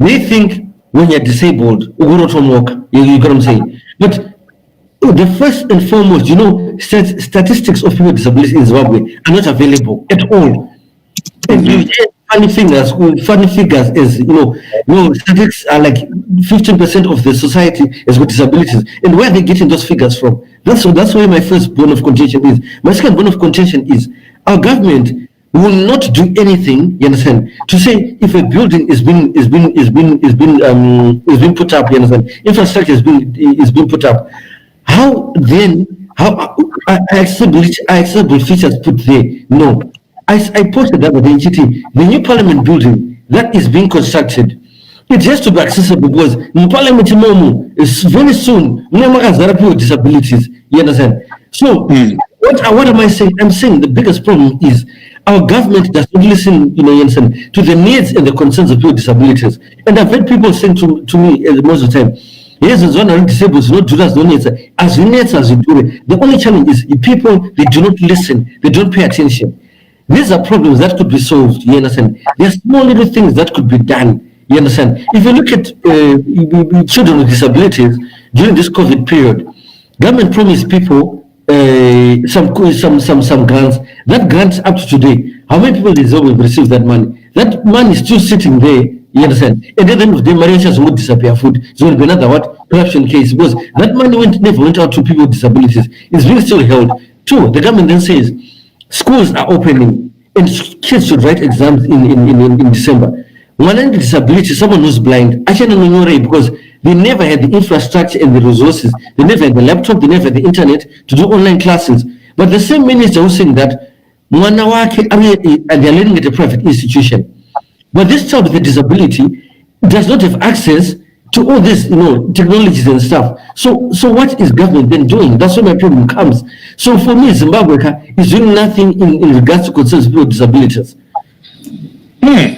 They think when you're disabled, you get what I'm saying? But the first and foremost, statistics of people with disabilities in Zimbabwe are not available at all. And you hear funny figures is, statistics are like 15% of the society has got disabilities. And where are they getting those figures from? That's where my first bone of contention is. My second bone of contention is our government will not do anything, you understand, to say if a building is being put up, you understand, infrastructure is being put up. How accessible features put there? No. I posted that with the NGT. The new parliament building that is being constructed, it has to be accessible because in parliament is very soon people with disabilities. You understand? So what am I saying? I'm saying the biggest problem is our government does not listen, you understand, to the needs and the concerns of people with disabilities. And I've heard people saying to me most of the time, yes, as one are disabled, not do as needs as you do it. The only challenge is people, they do not listen, they don't pay attention. These are problems that could be solved, you understand. There are small little things that could be done, you understand. If you look at children with disabilities during this COVID period, government promised people some grants. That grants up to today, how many people will receive that money? That money is still sitting there, you understand. And at the end of the day, Mauritius would disappear food. So it will be another corruption case because that money never went out to people with disabilities. It's being still held. Two, the government then says schools are opening and kids should write exams in December. One with disability, someone who's blind, actually no because they never had the infrastructure and the resources. They never had the laptop, they never had the internet to do online classes. But the same minister was saying that and they're learning at a private institution. But this child with a disability does not have access to all this, technologies and stuff. So what is government then doing? That's where my problem comes. So for me, Zimbabwe is doing nothing in regards to concerns people with disabilities. You're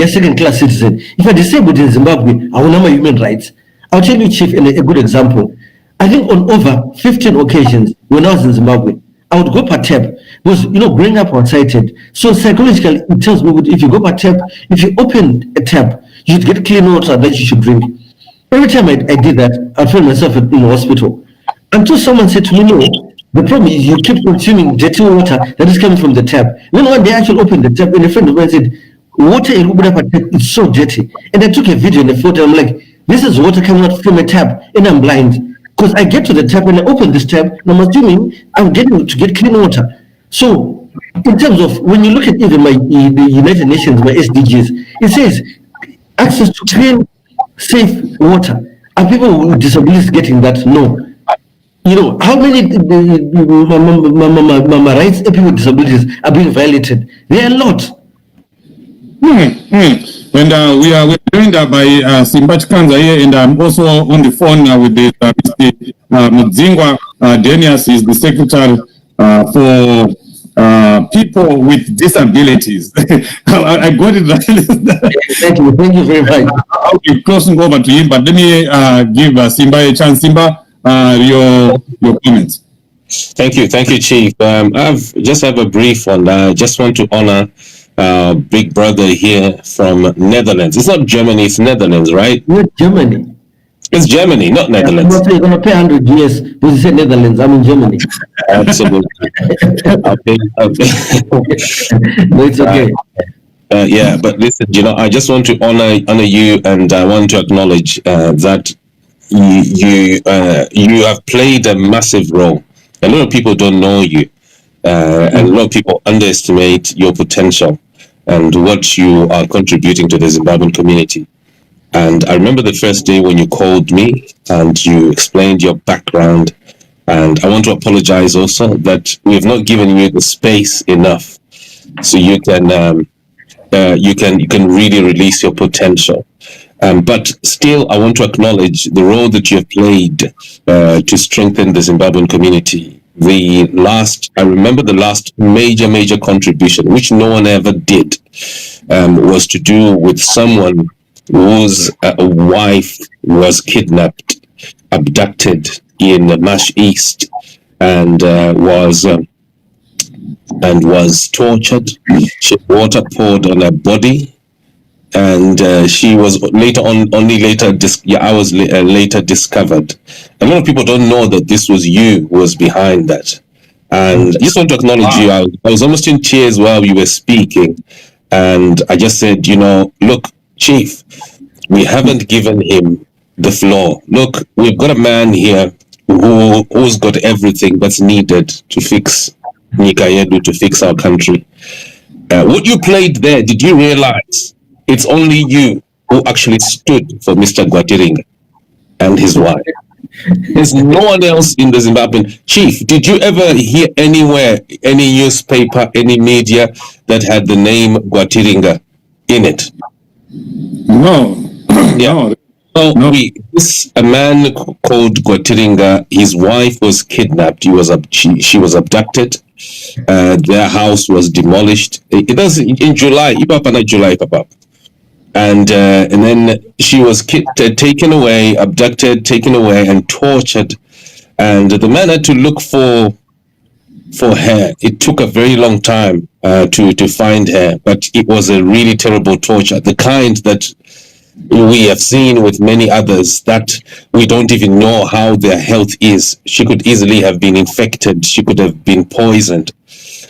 second-class citizen. If you're disabled in Zimbabwe, I will know my human rights. I'll tell you, Chief, a good example. I think on over 15 occasions when I was in Zimbabwe, I would go per tap because, growing up outside, so psychologically it tells me if you go per tap, if you open a tap, you should get clean water that you should drink. Every time I did that, I found myself in the hospital. Until someone said to me, no, the problem is you keep consuming dirty water that is coming from the tap. Then one day I actually opened the tap and a friend of mine said, water in Ubudapa tap is so dirty. And I took a video and a photo. I'm like, this is water coming out from a tap and I'm blind. Because I get to the tap and I open this tap and I'm assuming I'm getting to get clean water. So in terms of, when you look at even the United Nations, my SDGs, it says access to clean, safe water. Are people with disabilities getting that? No. How many mama rights of people with disabilities are being violated? There are a lot. And we are joined by Simba Chikanza here, and I'm also on the phone with the Mr. Mudzingwa Denius. Is the secretary for people with disabilities. I got it right. Thank you very much. I'll be crossing over to him, but let me give Simba a chance. Simba, your comments. Thank you, Chief. I just have a brief one. I just want to honor big brother here from Netherlands. It's not Germany, it's Netherlands, right? Not Germany. It's Germany, not Netherlands. You're going to pay 100 US, but you said Netherlands. I'm in Germany. Absolutely. I'll pay. No, it's okay. Yeah, but listen, I just want to honor you, and I want to acknowledge that you have played a massive role. A lot of people don't know you, and a lot of people underestimate your potential and what you are contributing to the Zimbabwean community. And I remember the first day when you called me and you explained your background. And I want to apologize also that we have not given you the space enough so you can really release your potential. But still, I want to acknowledge the role that you have played to strengthen the Zimbabwean community. I remember the last major contribution, which no one ever did, was to do with someone whose wife was kidnapped, abducted in Mash East, and was tortured. She had water poured on her body, and she was later on hours later discovered. A lot of people don't know that this was you who was behind that. And I just want to acknowledge you. I was almost in tears while you were speaking, and I just said, look, Chief, we haven't given him the floor. Look, we've got a man here who's got everything that's needed to fix Nikayedu, to fix our country. What you played there, did you realize it's only you who actually stood for Mr. Gwatiringa and his wife? There's no one else in the Zimbabwean. Chief, did you ever hear anywhere, any newspaper, any media that had the name Gwatiringa in it? No. Yeah. No. A man called Gwatiringa, his wife was kidnapped. She was abducted. Their house was demolished. It was in July. And then she was taken away, abducted, taken away, and tortured. And the man had to look for her. It took a very long time to find her, but it was a really terrible torture, the kind that we have seen with many others, that we don't even know how their health is. She could easily have been infected. She could have been poisoned.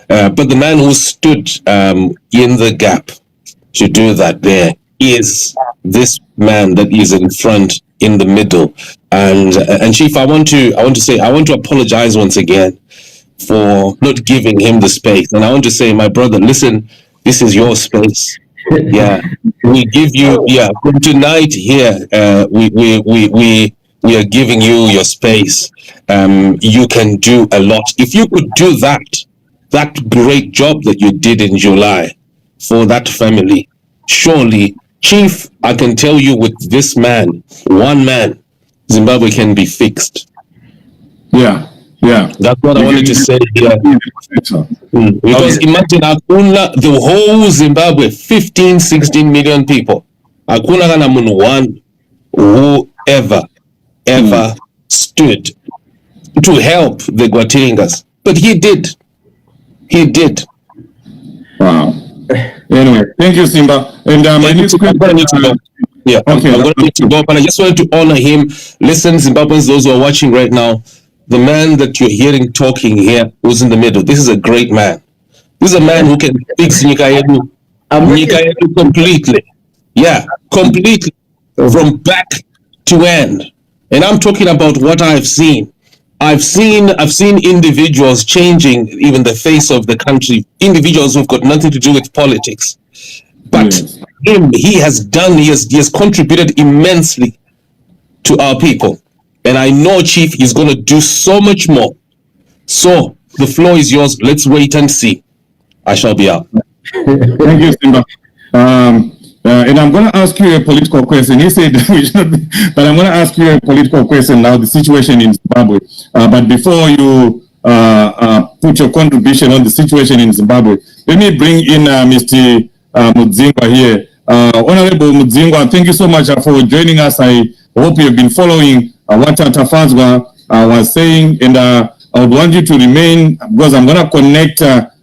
But the man who stood in the gap to do that there is this man that is in front, in the middle. And Chief, I want to apologize once again for not giving him the space. And I want to say, my brother, listen, this is your space. Yeah, we give you. Yeah, tonight here, we are giving you your space. You can do a lot. If you could do that great job that you did in July for that family, surely, Chief, I can tell you, with this man, one man, Zimbabwe can be fixed. Yeah. That's what I wanted to say here. Because imagine Akuna, the whole Zimbabwe, 15, 16 million people. Akuna kana munhu one who ever stood to help the Gwatiringas. But he did. Wow. Anyway, thank you, Simba. And I'm going to need to go. Yeah, okay. I'm going to need to go, but I just wanted to honor him. Listen, Zimbabweans, those who are watching right now, the man that you're hearing talking here, who's in the middle, this is a great man. This is a man who can fix Nikayedu completely. Yeah, completely. From back to end. And I'm talking about what I've seen. I've seen individuals changing even the face of the country, individuals who've got nothing to do with politics. But he has contributed immensely to our people. And I know, Chief, he's going to do so much more. So the floor is yours. Let's wait and see. I shall be out. Thank you, Simba. And I'm going to ask you a political question. He said we should be, but I'm going to ask you a political question now, the situation in Zimbabwe. But before you put your contribution on the situation in Zimbabwe, let me bring in Mr. Mudzingwa here. Honorable Mudzingwa, thank you so much for joining us. I hope you have been following what Tafadzwa was saying, and I would want you to remain, because I'm going to connect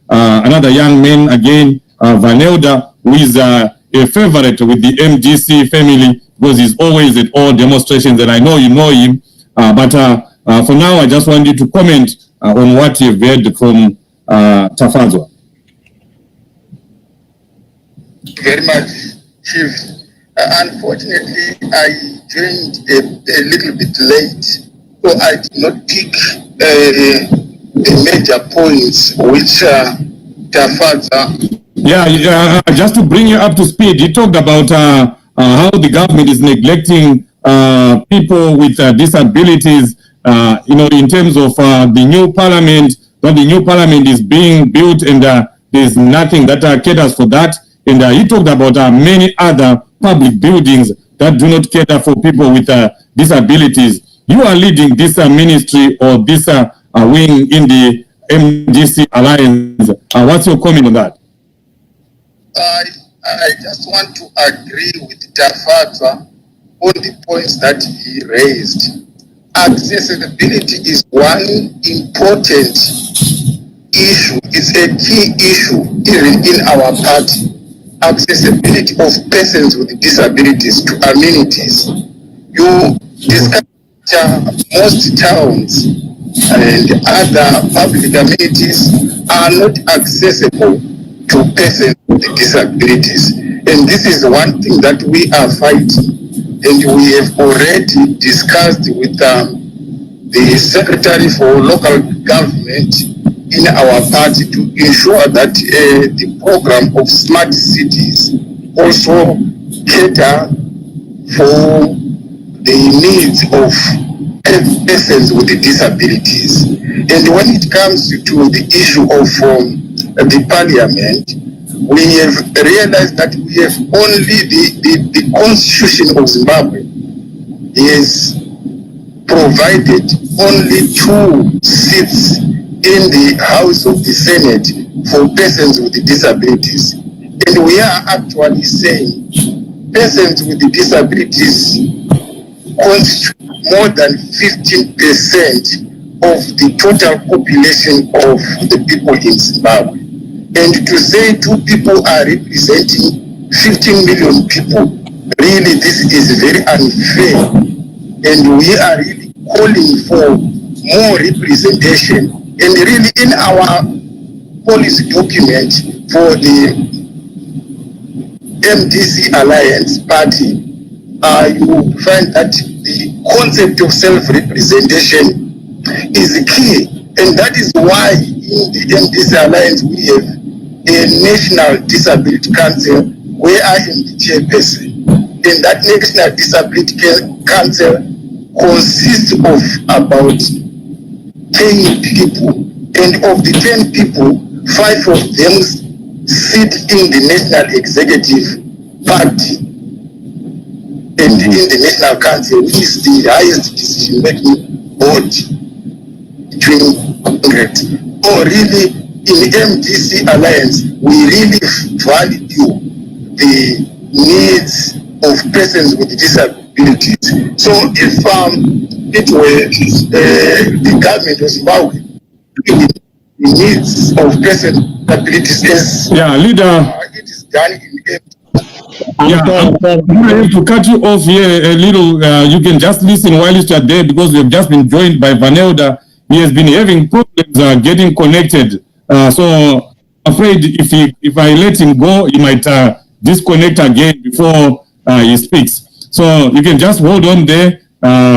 another young man again, Vanelda, who is a favorite with the MGC family, because he's always at all demonstrations, and I know you know him. But for now, I just want you to comment on what you've heard from Tafadzwa. Thank you very much, Chief. Unfortunately, I joined a little bit late, so I did not pick the major points which Tafadzwa. Yeah, just to bring you up to speed, you talked about how the government is neglecting people with disabilities, in terms of the new parliament, that the new parliament is being built and there's nothing that caters for that. And he talked about many other public buildings that do not cater for people with disabilities. You are leading this ministry or this wing in the MGC Alliance. What's your comment on that? I just want to agree with Tafadzwa on the points that he raised. Accessibility is one important issue. It's a key issue even in our party. accessibility of persons with disabilities to amenities. You discover most towns and other public amenities are not accessible to persons with disabilities. And this is one thing that we are fighting. And we have already discussed with the Secretary for Local Government in our party to ensure that the program of smart cities also cater for the needs of persons with disabilities. And when it comes to the issue of the parliament, we have realized that we have only the constitution of Zimbabwe is provided only 2 seats in the House of the Senate for persons with disabilities. And we are actually saying persons with disabilities constitute more than 15% of the total population of the people in Zimbabwe. And to say 2 people are representing 15 million people, really this is very unfair. And we are really calling for more representation. And really in our policy document for the MDC Alliance Party, you find that the concept of self-representation is key. And that is why in the MDC Alliance we have a National Disability Council where I am the chairperson. And that National Disability Council consists of about 10 people. And of the 10 people, 5 of them sit in the National Executive Party and in the National Council, which is the highest decision-making body between Congress. Or really, in MDC Alliance, we really value the needs of persons with disabilities. So if it were the government of Zimbabwe, the needs of persons with disabilities is leader. It is done in I have to cut you off here a little. You can just listen while you are there because we have just been joined by Vanelda. He has been having problems getting connected. So afraid if I let him go, he might disconnect again before he speaks. So you can just hold on there.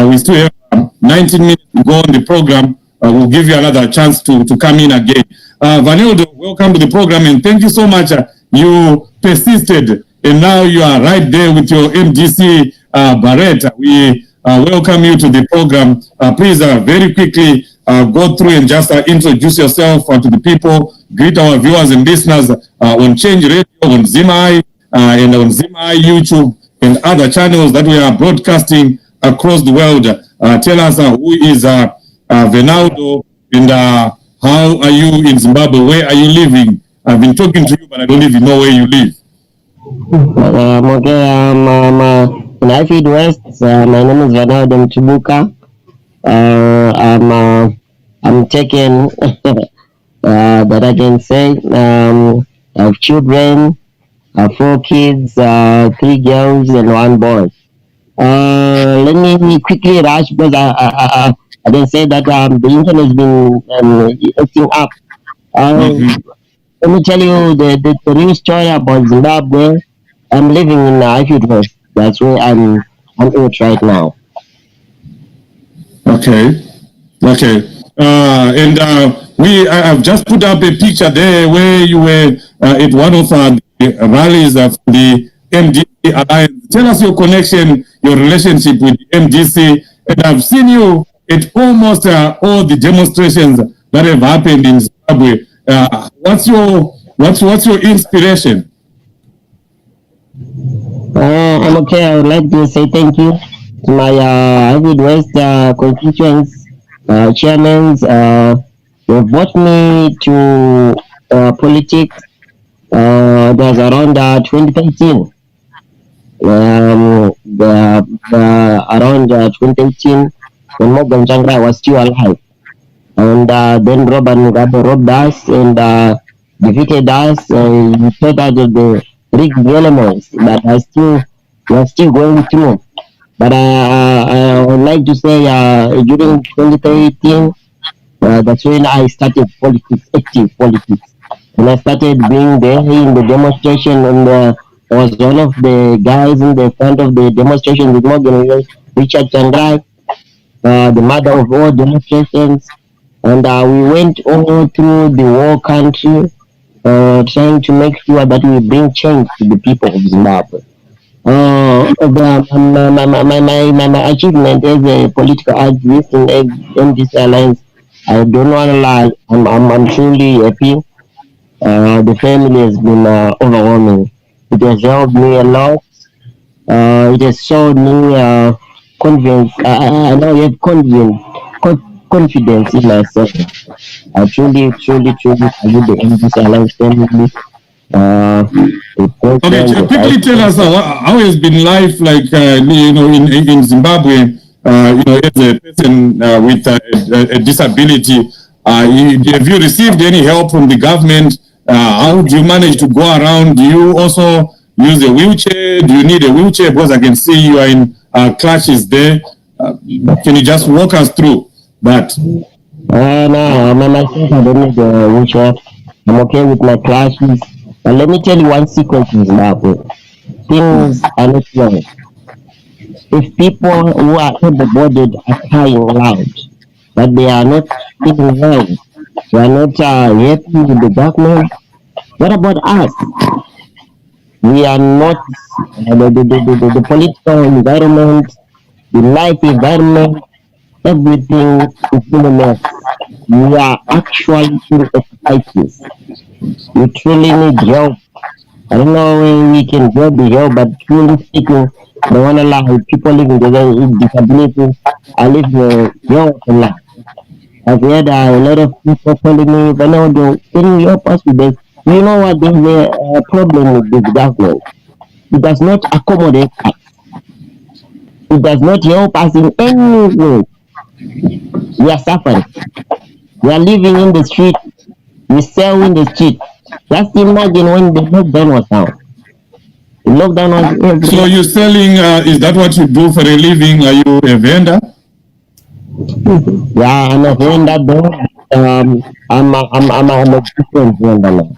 We still have 19 minutes to go on the program. We'll give you another chance to come in again. Vanelda, welcome to the program and thank you so much. You persisted and now you are right there with your MDC Barrett. We welcome you to the program. Please very quickly go through and just introduce yourself to the people. Greet our viewers and listeners on Change Radio, on Zimai, and on Zimai YouTube and other channels that we are broadcasting across the world. Tell us who is Venaldo and how are you in Zimbabwe? Where are you living? I've been talking to you, but I don't even know where you live. Okay, I'm in Highfield West. My name is Vanaldo Mchibuka. I'm taken that I can say. I have children, 4 kids, 3 girls and 1 boy. Let me quickly rush because I can say that the internet has been acting up. Let me tell you the real story about Zimbabwe. I'm living in Highfield West. That's where I'm at right now. Okay. And I've just put up a picture there where you were at one of the rallies of the MDC Alliance. Tell us your connection, your relationship with the MDC. And I've seen you at almost all the demonstrations that have happened in Zimbabwe. What's your inspiration? I'm okay. I would like to say thank you to my Highfield West constituents, chairmen. They brought me to politics. It was around 2013. Around 2018, when Morgan Changra was still alive. And then Robert Mugabe robbed us and defeated us. He took out of the rigged elements, but we are still going through. But I would like to say during 2013, that's when I started politics, active politics. When I started being there in the demonstration, and I was one of the guys in the front of the demonstration with Morgan Richard Chandrai, the mother of all demonstrations. And we went all through the whole country, trying to make sure that we bring change to the people of Zimbabwe. My achievement as a political activist in this alliance, I don't want to lie, I'm truly happy. The family has been overwhelming. It has helped me a lot. It has shown me confidence. I now have confidence in myself. I truly salute the MDC Alliance family. Okay, quickly tell us how has been life like in Zimbabwe. As a person with a disability, have you received any help from the government? How do you manage to go around? Do you also use a wheelchair? Do you need a wheelchair? Because I can see you are in clashes there. Can you just walk us through that? No, myself, I don't need a wheelchair. I'm okay with my classes. But let me tell you one secret in Zimbabwe. Things are not wrong. If people who are able-bodied are crying loud, but they are not feeling well, they are not happy with the government, what about us? We are not the political environment, the life environment, everything is in a mess. We are actually in a crisis. We truly need help. I don't know where we can get the help, but truly speaking, I don't want to lie. People living with disabilities are living a helpful life. I've heard a lot of people calling me, Ronaldo, can you help us with this? You know what? There's a problem with this government. It does not accommodate us. It does not help us in any way. We are suffering. We are living in the street. We sell in the street. Just imagine when the lockdown was down. The lockdown was everywhere. So you're selling, is that what you do for a living? Are you a vendor? Yeah, I'm a vendor though. I'm a different vendor now.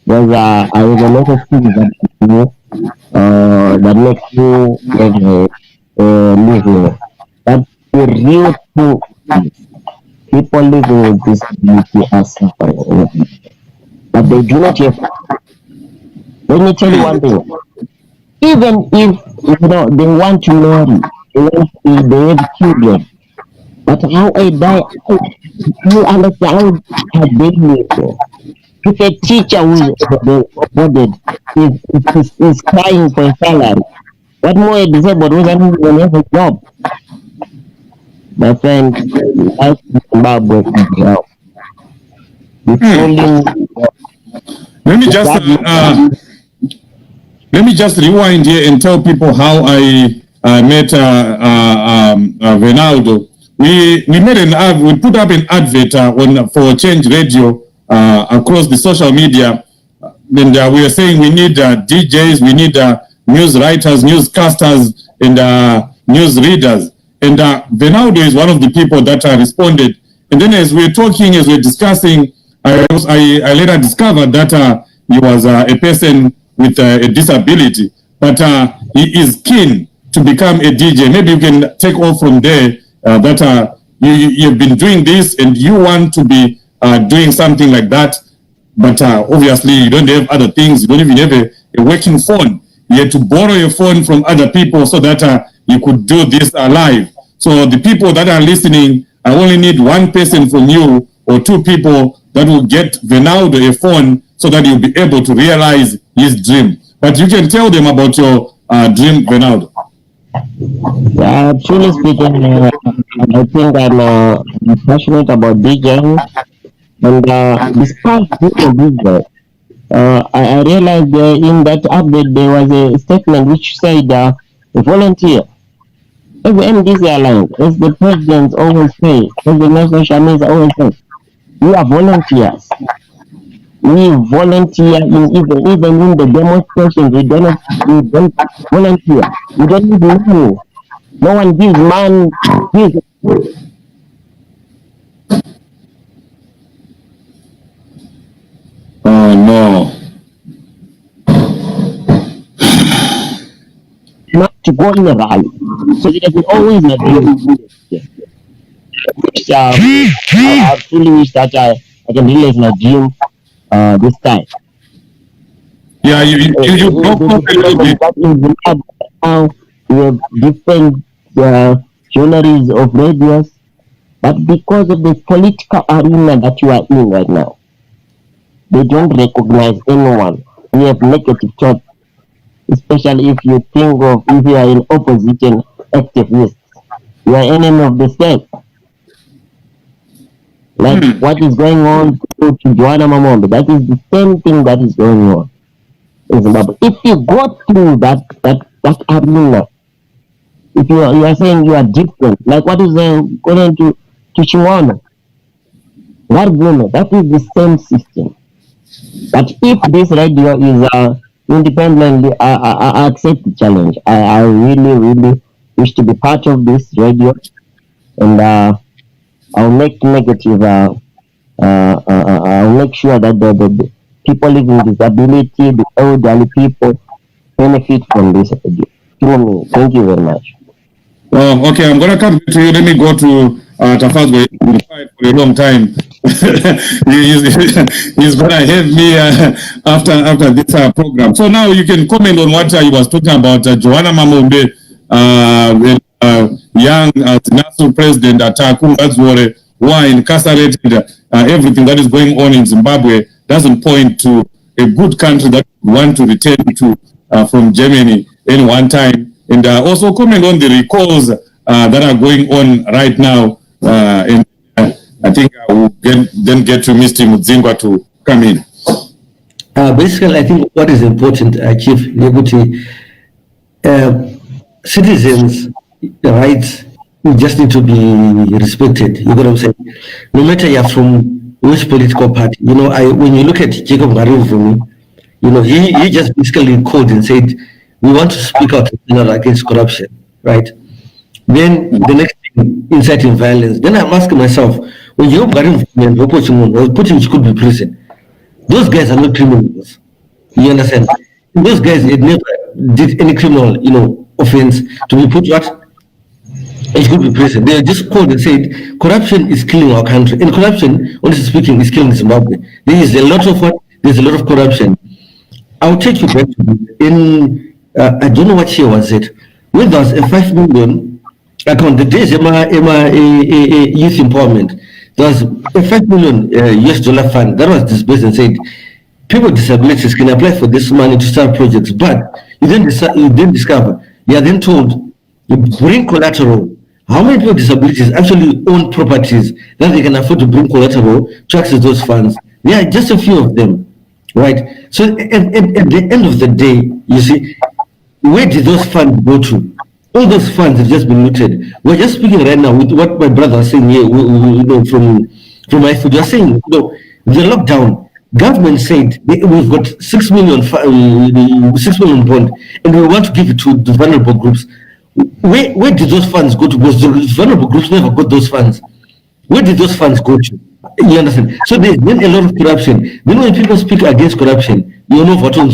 Because I have a lot of things that I do that makes you living. But the real thing is people living with disability are suffering. But they do not have. Let me tell you one thing. Even if they want to marry, they have children. But how I die, you understand how they live. If a teacher who is crying for a salary, what more a disabled who doesn't even have a job? My friend, life in Zimbabwe is hell. Let me just rewind here and tell people how I met Ronaldo. We made we put up an advert for Change Radio across the social media, and we are saying we need DJs, we need news writers, newscasters, and news readers. And Ronaldo is one of the people that responded. And then as we were talking, as we were discussing, I later discovered that he was a person with a disability, but he is keen to become a DJ. Maybe you can take off from there that you've been doing this and you want to be doing something like that, but obviously you don't have other things. You don't even have a working phone. You had to borrow a phone from other people so that you could do this live. So the people that are listening, I only need one person from you or two people that will get Ronaldo a phone so that you'll be able to realize his dream. But you can tell them about your dream, Ronaldo. Truly speaking, I think I'm passionate about DJing, and despite being a DJ, I realized in that update there was a statement which said volunteer. As the MDC Alliance, as the president always says, as the national shaman always says, we are volunteers. We volunteer even in the demonstrations. We don't volunteer. We don't need money. No one gives man. Oh no. Not to go in a rally. So there's always a dream. Which I truly wish that I can realize my dream this time. Yeah, you broke up a little bit. That in Zimbabwe now we have different genres of radios, but because of the political arena that you are in right now, they don't recognize anyone. We have negative thoughts, especially if you think of if you are in opposition activists, you are enemy of the state. Like what is going on to Joanna Mamombe, that is the same thing that is going on in Zimbabwe. If you go through that arena, if you are saying you are different, like what is going to Chiwana, that is the same system. But if this radio is independently, I accept the challenge. I really wish to be part of this radio, and I'll make negative. I'll make sure that the people living with disability, the elderly people, benefit from this radio. Thank you very much. Okay, I'm gonna come to you. Let me go to Tafazwe. He's been quiet for a long time. he's gonna have me after this program. So now you can comment on what he was talking about. Joanna Mamombe, young national president Takumba who are incarcerated. Everything that is going on in Zimbabwe doesn't point to a good country that we want to return to from Germany in one time. And also comment on the recalls that are going on right now. And I think I will then get to Mr. Mudzingwa to come in. Basically, I think what is important, Chief Liberty, citizens' rights just need to be respected. You know what I'm saying? No matter you're from which political party. You know, when you look at Jacob Garivumi, you know, he just basically called and said, we want to speak out against corruption, right? Then the next thing, inciting violence. Then I'm asking myself, when you was put in school prison, those guys are not criminals. You understand? Those guys never did any criminal, you know, offense to be put what? In school prison. They just called and said, corruption is killing our country. And corruption, honestly speaking, is killing Zimbabwe. There is a lot of what? There's a lot of corruption. I'll take you back to I don't know what year was it. When there was a 5 million account, the days youth empowerment, there was a 5 million US dollar fund that was disbursed and said, people with disabilities can apply for this money to start projects, but you then discover, you are then told, you bring collateral. How many people with disabilities actually own properties that they can afford to bring collateral to access those funds? There are just a few of them, right? So at the end of the day, you see, where did those funds go to? All those funds have just been looted. We're just speaking right now with what my brother is saying here, you know, from my food. You're saying, you know, the lockdown, government said we've got 6 million bond, and we want to give it to the vulnerable groups. Where did those funds go to? Because the vulnerable groups never got those funds. Where did those funds go to? You understand? So there's been a lot of corruption. Then when people speak against corruption, you know what on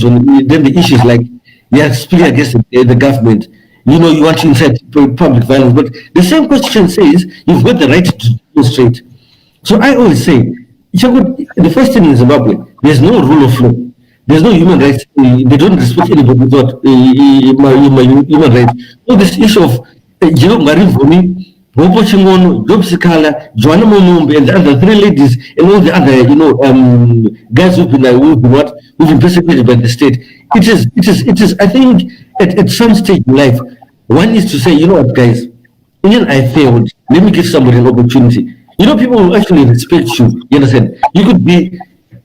then the issues like they are speaking against the government. You know, you want to incite public violence, but the same question says you've got the right to demonstrate. So I always say, the first thing in Zimbabwe, there's no rule of law. There's no human rights. They don't respect anybody without human rights. So this issue of Jacob Garivumi, Bobo Chingono, Job Sikala, Joanna Momombe, and the other 3 ladies, and all the other, you know, guys who've been persecuted by the state. It is. I think at some stage in life, one is to say, you know what, guys, even I failed. Let me give somebody an opportunity. You know, people will actually respect you. You understand? You could be,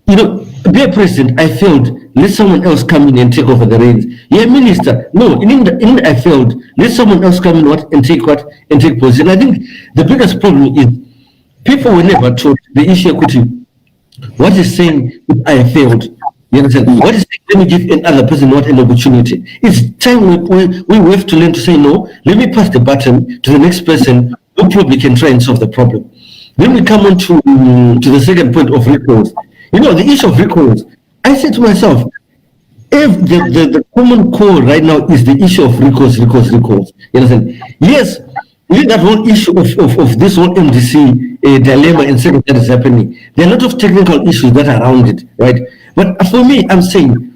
you know, be a president. I failed. Let someone else come in and take over the reins. You're a minister. No, in I failed. Let someone else come in and take position. I think the biggest problem is people were never taught the issue equity. What is saying, I failed? You understand? What is saying, let me give another person not an opportunity? It's time we have to learn to say, no, let me pass the baton to the next person who probably can try and solve the problem. Then we come on to the second point of recalls. You know, the issue of recalls, I said to myself, if the common core right now is the issue of recalls. You understand? Yes, with that whole issue of this whole MDC dilemma and second that is happening, there are a lot of technical issues that are around it, right? But for me, I'm saying,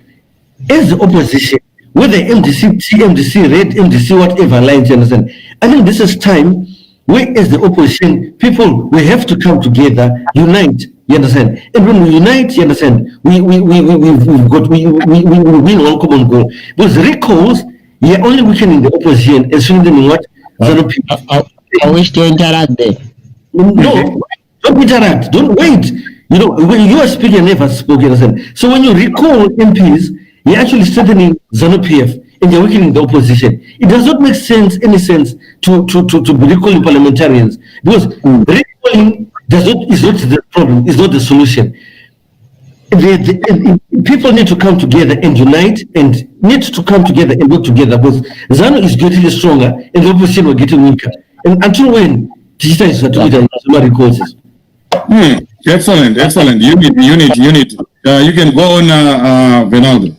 as the opposition, whether MDC, CMDC, red MDC, whatever lines, you understand? I think this is time where, as the opposition, people, we have to come together, unite. You understand? And when we unite, you understand, we win one common goal. Because recalls, you're only weakening the opposition and showing them what? I wish to interact there. No, don't interact. Don't wait. You know, when you are speaking, never spoke, you understand? So when you recall MPs, you're actually strengthening ZANU-PF and you're weakening the opposition. It does not make any sense to be recalling parliamentarians, because recalling is not the problem, is not the solution. People need to come together and unite, and need to come together and work together, because ZANU is getting stronger and the opposition will getting weaker. And until when digital is somebody causes. Excellent. Unit. You can go on, Venaldo.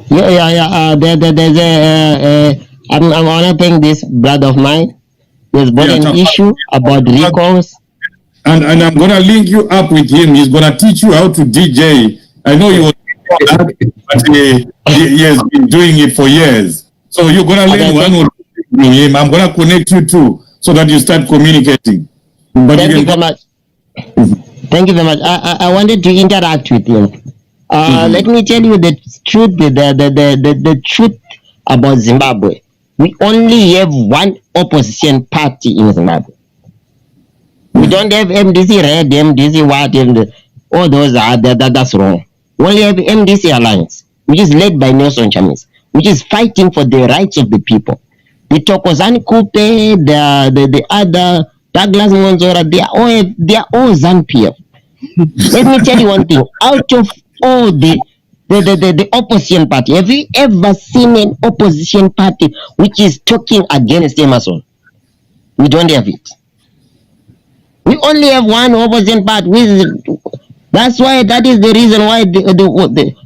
Yeah. There's I want to thank this brother of mine. There's brought an issue about recalls. And I'm going to link you up with him. He's going to teach you how to DJ. I know you but he has been doing it for years. So you're going to learn one from him. I'm going to connect you too, so that you start communicating. Thank you very much. Thank you very much. I wanted to interact with you. Let me tell you the truth. The truth about Zimbabwe. We only have one opposition party in Zimbabwe. We don't have MDC red, MDC white, and all those are that's wrong. We only have MDC Alliance, which is led by Nelson Chamisa, which is fighting for the rights of the people. The Tokozani Kupe, the other Douglas Monzora, they are all ZANU-PF. Let me tell you one thing. Out of all the opposition party, have you ever seen an opposition party which is talking against Emerson? We don't have it. We only have one opposition party. That's why, that is the reason why the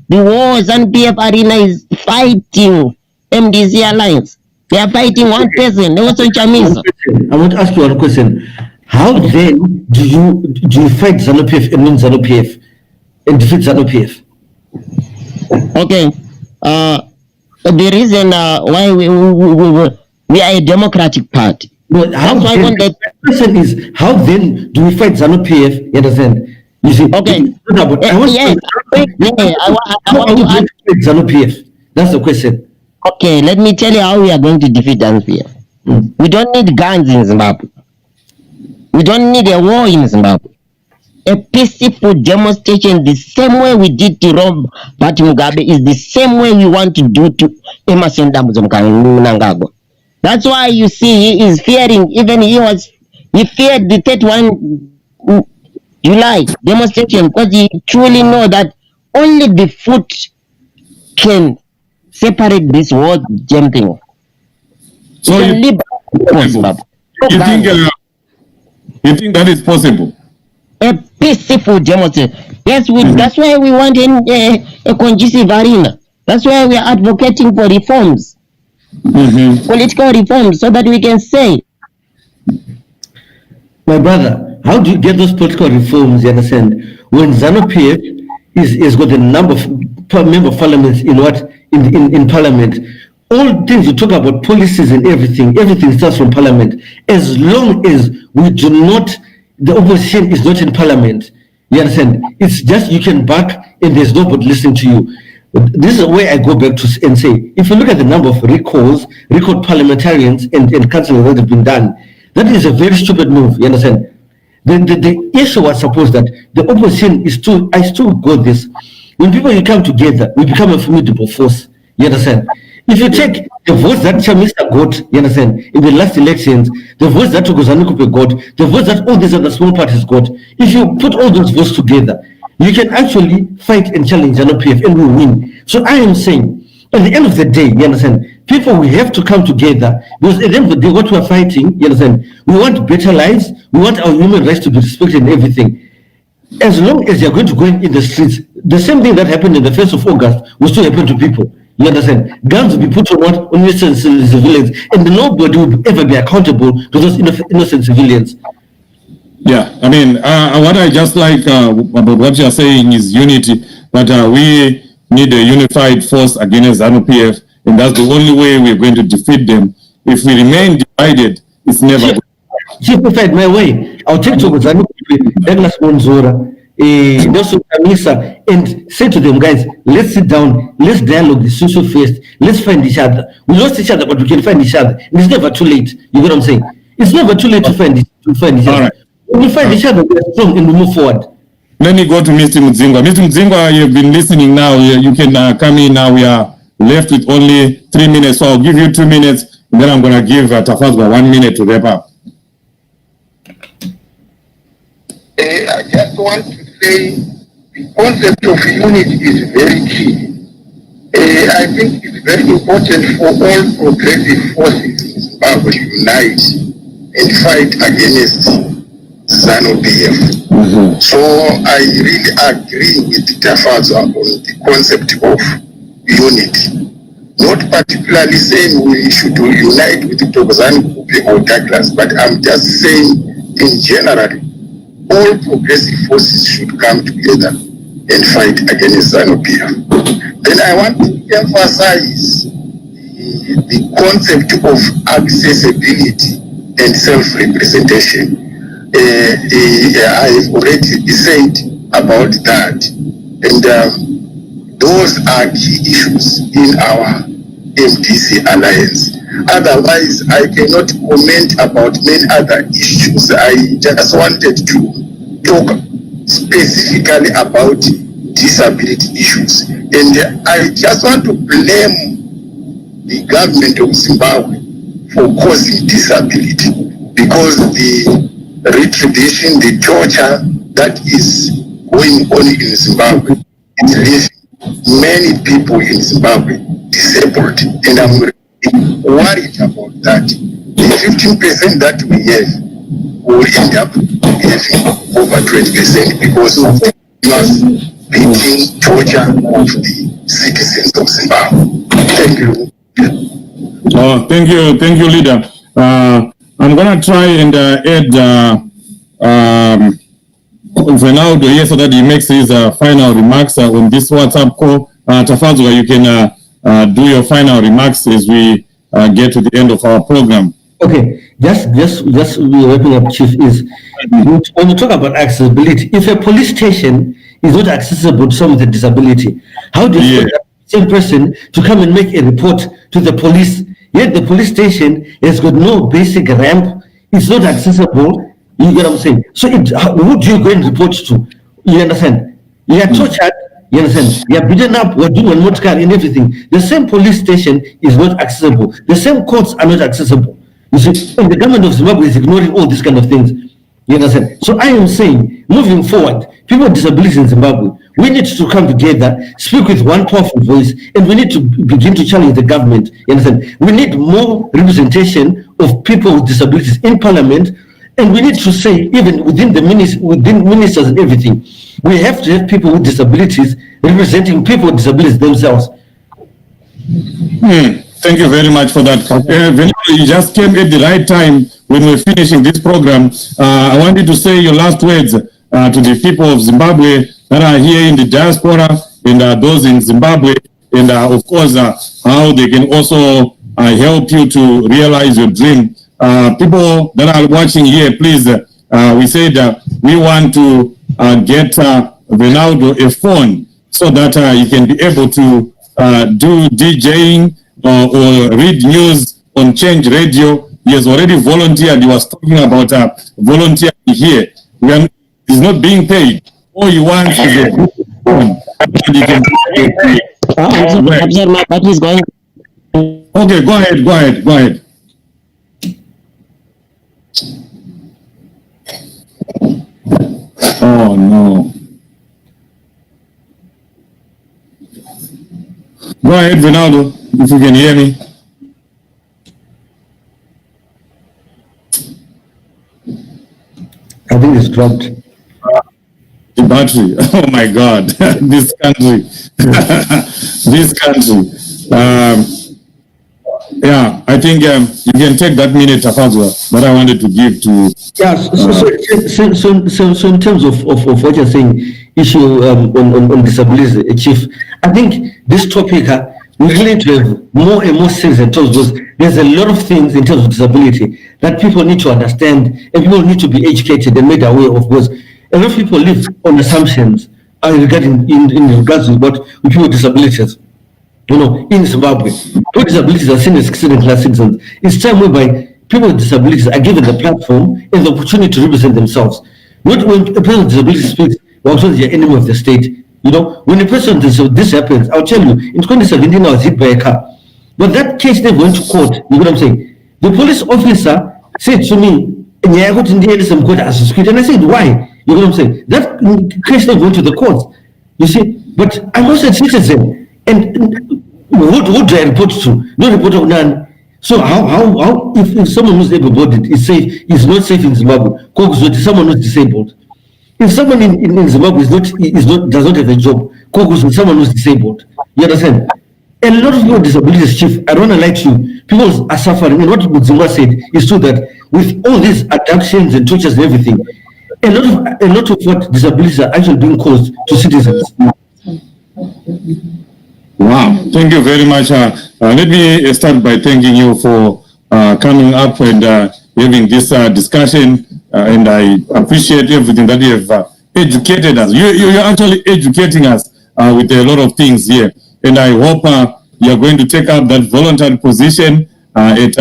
war ZANU-PF arena is fighting MDC Alliance. They are fighting one person, Nelson Chamisa. I want to ask you one question. How then do you fight ZANU-PF and win ZANU-PF and defeat ZANU-PF? Okay. The reason why we are a democratic party. But the question is, how then do we fight ZANU-PF? You understand? You see, okay. I want to ask ZANU-PF. That's the question. Okay, let me tell you how we are going to defeat ZANU-PF. We don't need guns in Zimbabwe. We don't need a war in Zimbabwe. A peaceful demonstration, the same way we did to Robert Mugabe, is the same way we want to do to Emerson Mnangagwa. That's why you see he is fearing, even he feared the 31 July demonstration, because he truly know that only the foot can separate this whole damn thing. So you think that is possible? A peaceful demonstration. Yes, that's why we want a conducive arena. That's why we are advocating for reforms. Political reforms, so that we can say. My brother, how do you get those political reforms, you understand? When ZANU-PF is got a number of member of parliament in parliament, all things you talk about, policies and everything starts from parliament. As long as we do not, the opposition is not in parliament, you understand? It's just you can back and there's nobody listening to you. This is where I go back to and say, if you look at the number of recalled parliamentarians and councillors that have been done, that is a very stupid move, you understand? The issue was supposed that the opposition is I still got this. When people come together, we become a formidable force, you understand? If you take the votes that Chamisa got, you understand, in the last elections, the votes that Tokozani Kupe got, the votes that all these other small parties got, if you put all those votes together, you can actually fight and challenge ZANU-PF and we win. So I am saying, at the end of the day, you understand, people, we have to come together, because at the end of the day, what we are fighting, you understand, we want better lives, we want our human rights to be respected and everything. As long as you're going to go in the streets, the same thing that happened in the 1st of August will still happen to people. You understand? Guns will be put on what? On innocent civilians, and nobody will ever be accountable to those innocent civilians. Yeah, I mean, what I just like about what you're saying is unity, but we need a unified force against ZANU-PF, and that's the only way we're going to defeat them. If we remain divided, it's never good. Simplified my way. I'll take to ZANU-PF, Douglas Monzora, Nelson Kamisa, and say to them, guys, let's sit down, let's dialogue the social first, let's find each other. We lost each other, but we can find each other. And it's never too late. You get what I'm saying? It's never too late to find each other. Right. When we find each other, we are strong and we move forward. Let me go to Mr. Mudzingwa. Mr. Mudzingwa, you've been listening now. You can come in now. We are left with only 3 minutes, so I'll give you 2 minutes, and then I'm going to give Tafazwa 1 minute to wrap up. I just want to say the concept of unity is very key. I think it's very important for all progressive forces in Zimbabwe to unite and fight against ZANU-PF. So I really agree with Tafazwa on the concept of unity. Not particularly saying we should unite with Dr. ZANU-PF or Douglas, but I'm just saying in general, all progressive forces should come together and fight against ZANU-PF. Then I want to emphasize the concept of accessibility and self-representation. I've already said about that, and those are key issues in our MDC alliance. Otherwise, I cannot comment about many other issues. I just wanted to talk specifically about disability issues. And I just want to blame the government of Zimbabwe for causing disability, because the retribution, the torture that is going on in Zimbabwe, it leaves many people in Zimbabwe disabled, and I'm worried about that. The 15% that we have will end up having over 20% because of the beating, torture of the citizens of Zimbabwe. Thank you. Oh, thank you, leader. I'm going to try and add Ronaldo here so that he makes his final remarks on this WhatsApp call. Tafazwa, you can do your final remarks as we get to the end of our program. Okay, just wrapping up, Chief, is when you talk about accessibility, if a police station is not accessible to someone with a disability, how do you expect that same person to come and make a report to the police? Yet the police station has got no basic ramp, it's not accessible. You get what I'm saying? So who do you go and report to? You understand? You are tortured, you understand? You are beaten up, we're doing one car and everything. The same police station is not accessible. The same courts are not accessible. You see, and the government of Zimbabwe is ignoring all these kind of things. You understand? So I am saying, moving forward, people with disabilities in Zimbabwe, we need to come together, speak with one powerful voice, and we need to begin to challenge the government. You understand? We need more representation of people with disabilities in parliament, and we need to say, even within ministers and everything, we have to have people with disabilities representing people with disabilities themselves. Thank you very much for that. You just came at the right time when we're finishing this program. I wanted to say your last words to the people of Zimbabwe that are here in the diaspora and those in Zimbabwe, and of course, how they can also help you to realize your dream. People that are watching here, please, we said we want to get Ronaldo a phone so that he can be able to do DJing or read news on Change Radio. He has already volunteered. He was talking about volunteering here. He's not being paid. All he wants is a phone. But he's going. Okay, go ahead. Oh no. Go ahead, Ronaldo, if you can hear me. I think it's dropped. The battery. Oh my God, this country, this country. Yeah, I think you can take that minute, Tafazwa, that I wanted to give to. Yeah, so in terms of what you're saying, issue on disability, Chief, I think this topic, we really need to have more and more things in terms of, there's a lot of things in terms of disability that people need to understand and people need to be educated and made aware of, because a lot of people live on assumptions regarding in regards to what people with disabilities. You know, in Zimbabwe, people with disabilities are seen as second-class citizens. It's time whereby people with disabilities are given the platform and the opportunity to represent themselves. Not when a person with disability speaks, well, so they're enemy of the state. You know, when a person this happens, I'll tell you, in 2017 I was hit by a car. But that case never went to court. You know what I'm saying? The police officer said to me, and I said, why? You know what I'm saying? That case never went to the court. You see, but I'm also a citizen. And what do I report to? No report of none. So how if someone who's able-bodied is safe, is not safe in Zimbabwe, someone who's disabled. If someone in Zimbabwe does not have a job, with someone who's disabled. You understand? A lot of people with disabilities, Chief, I don't want to lie to you, people are suffering. And what Zimba said is true, that with all these abductions and tortures and everything, a lot of what disabilities are actually being caused to citizens. Wow, thank you very much. Let me start by thanking you for coming up and having this discussion. And I appreciate everything that you have educated us. You're actually educating us with a lot of things here. And I hope you're going to take up that voluntary position at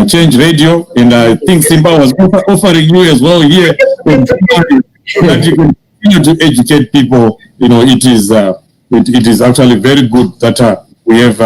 Change Radio. And I think Simba was offering you as well here that you continue to educate people. You know, it is actually very good that we have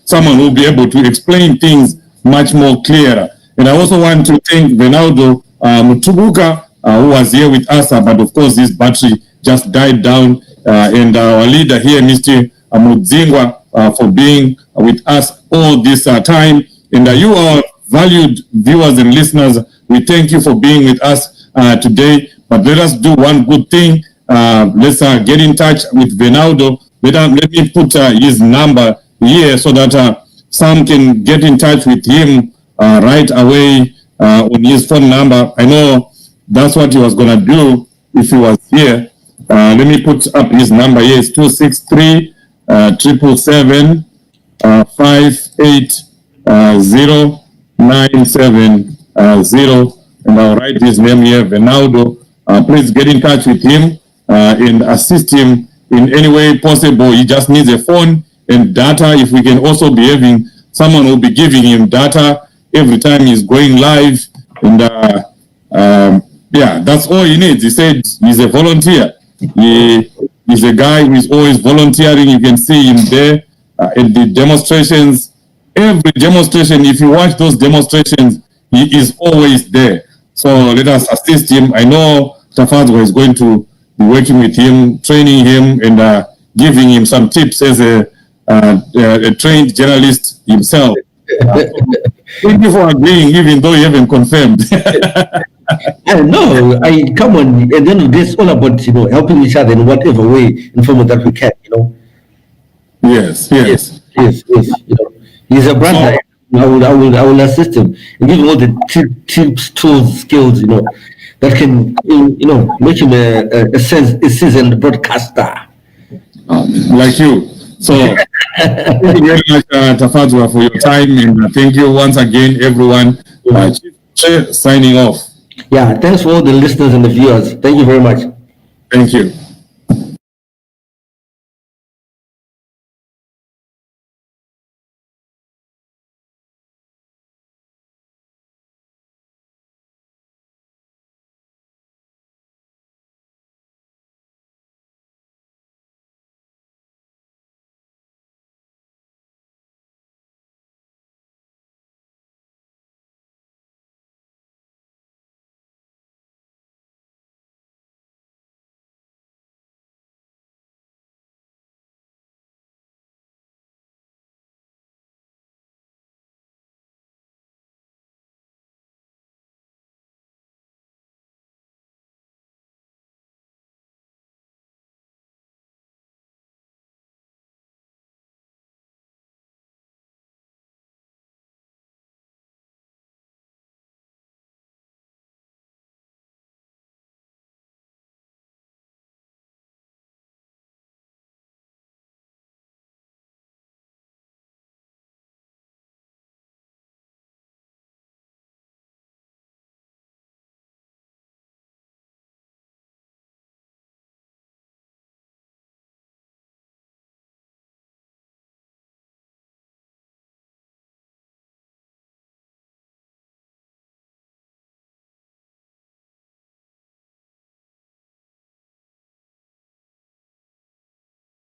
someone who will be able to explain things much more clearer. And I also want to thank Ronaldo Mutubuka, who was here with us, but of course this battery just died down, and our leader here, Mr. Mudzingwa, for being with us all this time. And you, our valued viewers and listeners, we thank you for being with us today. But let us do one good thing. Let's get in touch with Ronaldo. Let me put his number here so that some can get in touch with him right away on his phone number. I know that's what he was going to do if he was here. Let me put up his number here. It's 263 777 580 and I'll write his name here, Ronaldo. Please get in touch with him and assist him in any way possible. He just needs a phone and data. If we can also be having someone who will be giving him data every time he's going live. And yeah, that's all he needs. He said he's a volunteer. He's a guy who is always volunteering. You can see him there at the demonstrations. Every demonstration, if you watch those demonstrations, he is always there. So let us assist him. I know Tafazwa is going to be working with him, training him, and giving him some tips as a trained journalist himself. Thank you for agreeing, even though you haven't confirmed. No, come on. At the end of this, all about helping each other in whatever way, in form that we can. Yes. He's a brother. I will assist him and give him all the tips, tools, skills, that can, make him a seasoned broadcaster. Like you. So, thank you very much, Tafazwa, for your time, and thank you once again, everyone. Signing off. Yeah, thanks for all the listeners and the viewers. Thank you very much. Thank you.